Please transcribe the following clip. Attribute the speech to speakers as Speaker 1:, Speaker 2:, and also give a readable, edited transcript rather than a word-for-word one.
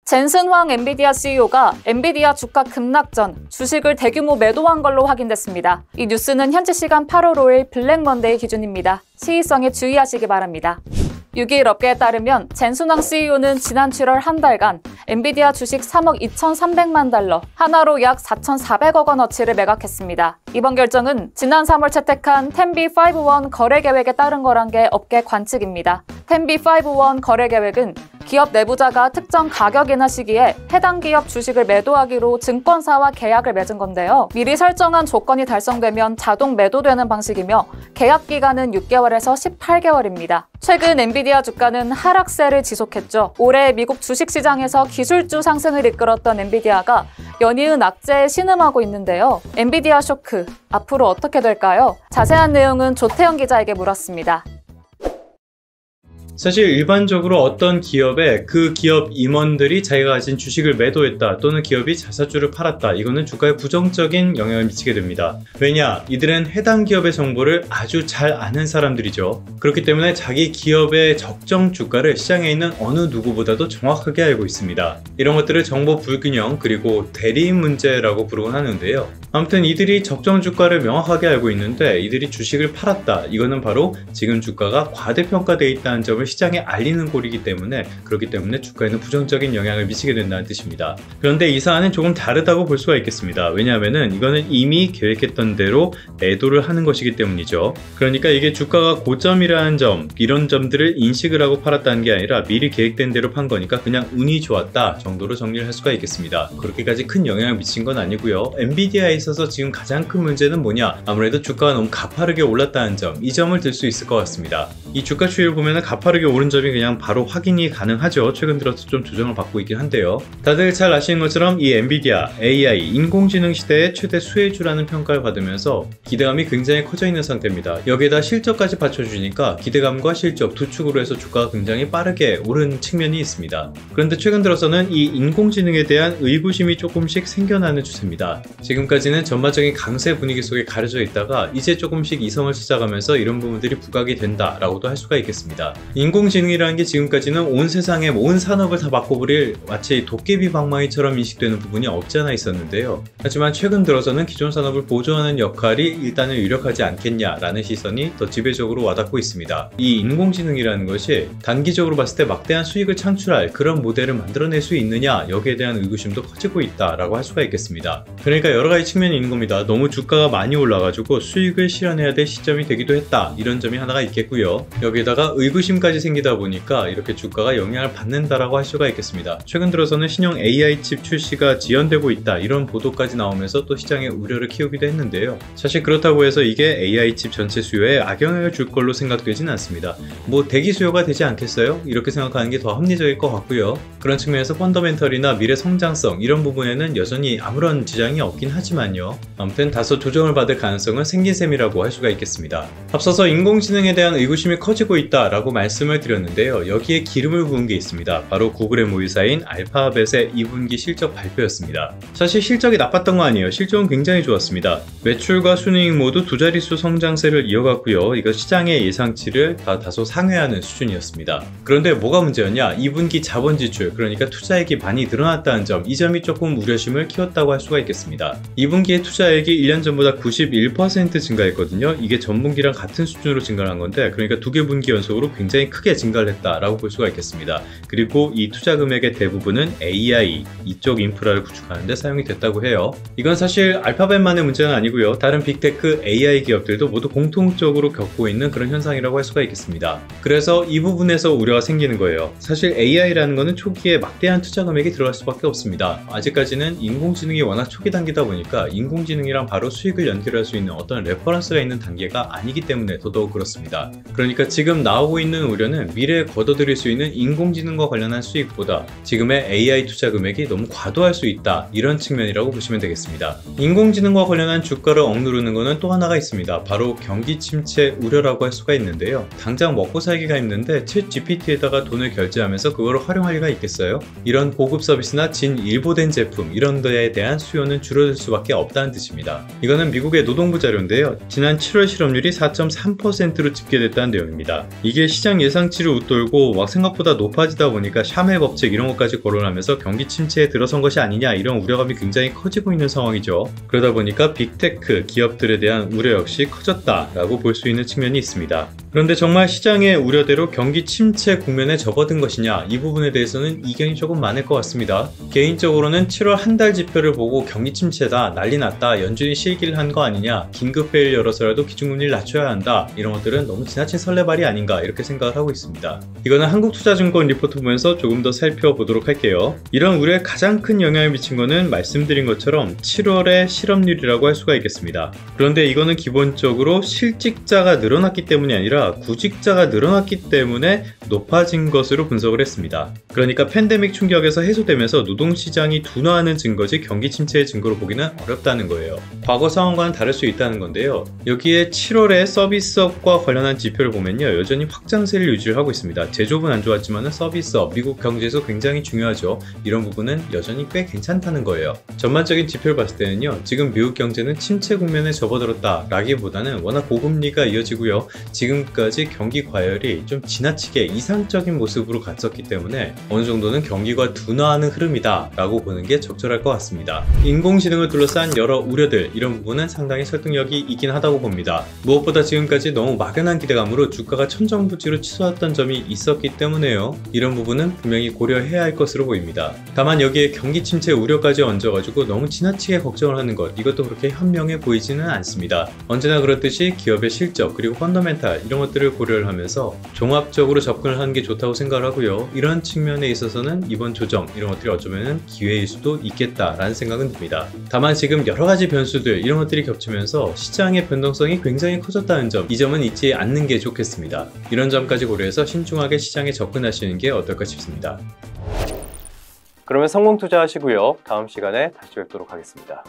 Speaker 1: 젠슨 황 엔비디아 CEO가 엔비디아 주가 급락 전 주식을 대규모 매도한 걸로 확인됐습니다. 이 뉴스는 현지 시간 8월 5일 블랙 먼데이 기준입니다. 시의성에 주의하시기 바랍니다. 6일 업계에 따르면 젠슨 황 CEO는 지난 7월 한 달간 엔비디아 주식 3억 2,300만 달러, 하나로 약 4,400억 원어치를 매각했습니다. 이번 결정은 지난 3월 채택한 10b5-1 거래 계획에 따른 거란 게 업계 관측입니다. 10b5-1 거래 계획은 기업 내부자가 특정 가격이나 시기에 해당 기업 주식을 매도하기로 증권사와 계약을 맺은 건데요. 미리 설정한 조건이 달성되면 자동 매도되는 방식이며 계약 기간은 6개월에서 18개월입니다. 최근 엔비디아 주가는 하락세를 지속했죠. 올해 미국 주식시장에서 기술주 상승을 이끌었던 엔비디아가 연이은 악재에 신음하고 있는데요. 엔비디아 쇼크, 앞으로 어떻게 될까요? 자세한 내용은 조태영 기자에게 물었습니다.
Speaker 2: 사실 일반적으로 어떤 기업에 그 기업 임원들이 자기가 가진 주식을 매도했다 또는 기업이 자사주를 팔았다, 이거는 주가에 부정적인 영향을 미치게 됩니다. 왜냐? 이들은 해당 기업의 정보를 아주 잘 아는 사람들이죠. 그렇기 때문에 자기 기업의 적정 주가를 시장에 있는 어느 누구보다도 정확하게 알고 있습니다. 이런 것들을 정보 불균형 그리고 대리인 문제라고 부르곤 하는데요. 아무튼 이들이 적정 주가를 명확하게 알고 있는데 이들이 주식을 팔았다, 이거는 바로 지금 주가가 과대평가되어 있다는 점을 시장에 알리는 꼴이기 때문에, 그렇기 때문에 주가에는 부정적인 영향을 미치게 된다는 뜻입니다. 그런데 이 사안은 조금 다르다고 볼 수가 있겠습니다. 왜냐하면 이거는 이미 계획했던 대로 매도를 하는 것이기 때문이죠. 그러니까 이게 주가가 고점이라는 점, 이런 점들을 인식을 하고 팔았다는 게 아니라 미리 계획된 대로 판 거니까 그냥 운이 좋았다 정도로 정리를 할 수가 있겠습니다. 그렇게까지 큰 영향을 미친 건 아니고요. 엔비디아에 있어서 지금 가장 큰 문제는 뭐냐? 아무래도 주가가 너무 가파르게 올랐다는 점, 이 점을 들 수 있을 것 같습니다. 이 주가 추이를 보면 가파르게 오른 점이 그냥 바로 확인이 가능하죠. 최근 들어서 좀 조정을 받고 있긴 한데요. 다들 잘 아시는 것처럼 이 엔비디아, AI, 인공지능 시대의 최대 수혜주라는 평가를 받으면서 기대감이 굉장히 커져 있는 상태입니다. 여기에다 실적까지 받쳐주니까 기대감과 실적 두 축으로 해서 주가가 굉장히 빠르게 오른 측면이 있습니다. 그런데 최근 들어서는 이 인공지능에 대한 의구심이 조금씩 생겨나는 추세입니다. 지금까지는 전반적인 강세 분위기 속에 가려져 있다가 이제 조금씩 이성을 찾아가면서 이런 부분들이 부각이 된다라고도 할 수가 있겠습니다. 인공지능이라는 게 지금까지는 온 세상의 온 산업을 다 바꿔버릴 마치 도깨비 방망이처럼 인식되는 부분이 없지 않아 있었는데요. 하지만 최근 들어서는 기존 산업을 보조하는 역할이 일단은 유력하지 않겠냐라는 시선이 더 지배적으로 와닿고 있습니다. 이 인공지능이라는 것이 단기적으로 봤을 때 막대한 수익을 창출할 그런 모델을 만들어낼 수 있느냐, 여기에 대한 의구심도 커지고 있다라고 할 수가 있겠습니다. 그러니까 여러 가지 측면이 있는 겁니다. 너무 주가가 많이 올라가지고 수익을 실현해야 될 시점이 되기도 했다, 이런 점이 하나가 있겠고요. 여기에다가 의구심까지 생기다 보니까 이렇게 주가가 영향을 받는다라고 할 수가 있겠습니다. 최근 들어서는 신형 AI 칩 출시가 지연되고 있다, 이런 보도까지 나오면서 또 시장의 우려를 키우기도 했는데요. 사실 그렇다고 해서 이게 AI 칩 전체 수요에 악영향을 줄 걸로 생각되진 않습니다. 뭐 대기 수요가 되지 않겠어요? 이렇게 생각하는 게 더 합리적일 것 같고요. 그런 측면에서 펀더멘털이나 미래 성장성 이런 부분에는 여전히 아무런 지장이 없긴 하지만요. 아무튼 다소 조정을 받을 가능성은 생긴 셈이라고 할 수가 있겠습니다. 앞서서 인공지능에 대한 의구심이 커지고 있다라고 말씀을 드렸는데요. 여기에 기름을 부은 게 있습니다. 바로 구글의 모의사인 알파벳의 2분기 실적 발표였습니다. 사실 실적이 나빴던 거 아니에요. 실적은 굉장히 좋았습니다. 매출과 순이익 모두 두 자릿수 성장세를 이어갔고요. 이거 시장의 예상치를 다소 상회하는 수준이었습니다. 그런데 뭐가 문제였냐? 2분기 자본 지출, 그러니까 투자액이 많이 늘어났다는 점, 이 점이 조금 우려심을 키웠다고 할 수가 있겠습니다. 2분기에 투자액이 1년 전보다 91% 증가했거든요. 이게 전분기랑 같은 수준으로 증가를 한 건데, 그러니까 두 개 분기 연속으로 굉장히 크게 증가를 했다라고 볼 수가 있겠습니다. 그리고 이 투자 금액의 대부분은 AI, 이쪽 인프라를 구축하는 데 사용이 됐다고 해요. 이건 사실 알파벳만의 문제는 아니고요. 다른 빅테크 AI 기업들도 모두 공통적으로 겪고 있는 그런 현상이라고 할 수가 있겠습니다. 그래서 이 부분에서 우려가 생기는 거예요. 사실 AI라는 거는 초기에 막대한 투자 금액이 들어갈 수밖에 없습니다. 아직까지는 인공지능이 워낙 초기 단계다 보니까 인공지능이랑 바로 수익을 연결할 수 있는 어떤 레퍼런스가 있는 단계가 아니기 때문에 더더욱 그렇습니다. 그러니까 지금 나오고 있는 우려는 미래에 거둬들일 수 있는 인공지능과 관련한 수익보다 지금의 AI 투자 금액이 너무 과도할 수 있다, 이런 측면이라고 보시면 되겠습니다. 인공지능과 관련한 주가를 억누르는 것은 또 하나가 있습니다. 바로 경기 침체 우려라고 할 수가 있는데요. 당장 먹고 살기가 힘든데 챗 GPT에다가 돈을 결제하면서 그걸 활용할 리가 있겠어요? 이런 고급 서비스나 진일보된 제품, 이런 데에 대한 수요는 줄어들 수밖에 없다는 뜻입니다. 이거는 미국의 노동부 자료인데요. 지난 7월 실업률이 4.3%로 집계됐다는 내용입니다. 이게 시장 예상치를 웃돌고 막 생각보다 높아지다 보니까 샤멜 법칙 이런 것까지 거론하면서 경기 침체에 들어선 것이 아니냐 이런 우려감이 굉장히 커지고 있는 상황이죠. 그러다 보니까 빅테크 기업들에 대한 우려 역시 커졌다라고 볼 수 있는 측면이 있습니다. 그런데 정말 시장의 우려대로 경기 침체 국면에 접어든 것이냐 이 부분에 대해서는 이견이 조금 많을 것 같습니다. 개인적으로는 7월 한 달 지표를 보고 경기 침체다, 난리 났다, 연준이 실기를 한 거 아니냐, 긴급 회의를 열어서라도 기준금리를 낮춰야 한다 이런 것들은 너무 지나친 설레발이 아닌가 이렇게 생각을 하고 있습니다. 이거는 한국투자증권 리포트 보면서 조금 더 살펴보도록 할게요. 이런 우려에 가장 큰 영향을 미친 거는 말씀드린 것처럼 7월의 실업률이라고 할 수가 있겠습니다. 그런데 이거는 기본적으로 실직자가 늘어났기 때문이 아니라 구직자가 늘어났기 때문에 높아진 것으로 분석을 했습니다. 그러니까 팬데믹 충격에서 해소되면서 노동시장이 둔화하는 증거지 경기 침체의 증거로 보기는 어렵다는 거예요. 과거 상황과는 다를 수 있다는 건데요. 여기에 7월에 서비스업과 관련한 지표를 보면요. 여전히 확장세를 유지하고 있습니다. 제조업은 안 좋았지만 서비스업, 미국 경제에서 굉장히 중요하죠. 이런 부분은 여전히 꽤 괜찮다는 거예요. 전반적인 지표를 봤을 때는요. 지금 미국 경제는 침체 국면에 접어들었다 라기보다는 워낙 고금리가 이어지고요. 지금까지 경기 과열이 좀 지나치게 이상적인 모습으로 갔었기 때문에 어느 정도는 경기가 둔화하는 흐름이다 라고 보는 게 적절할 것 같습니다. 인공지능을 둘러싼 여러 우려들 이런 부분은 상당히 설득력이 있긴 하다고 봅니다. 무엇보다 지금까지 너무 막연한 기대감으로 주가가 천정부지로 치솟았던 점이 있었기 때문에요. 이런 부분은 분명히 고려해야 할 것으로 보입니다. 다만 여기에 경기 침체 우려까지 얹어가지고 너무 지나치게 걱정을 하는 것 이것도 그렇게 현명해 보이지는 않습니다. 언제나 그렇듯이 기업의 실적 그리고 펀더멘탈 이런 것들을 고려를 하면서 종합적으로 접근을 하는 게 좋다고 생각을 하고요. 이런 측면에 있어서는 이번 조정 이런 것들이 어쩌면 기회일 수도 있겠다라는 생각은 듭니다. 다만 지금 여러 가지 변수들 이런 것들이 겹치면서 시장의 변동성이 굉장히 커졌다는 점, 이 점은 잊지 않는 게 좋겠습니다. 이런 점까지 고려해서 신중하게 시장에 접근하시는 게 어떨까 싶습니다.
Speaker 3: 그러면 성공 투자하시고요. 다음 시간에 다시 뵙도록 하겠습니다.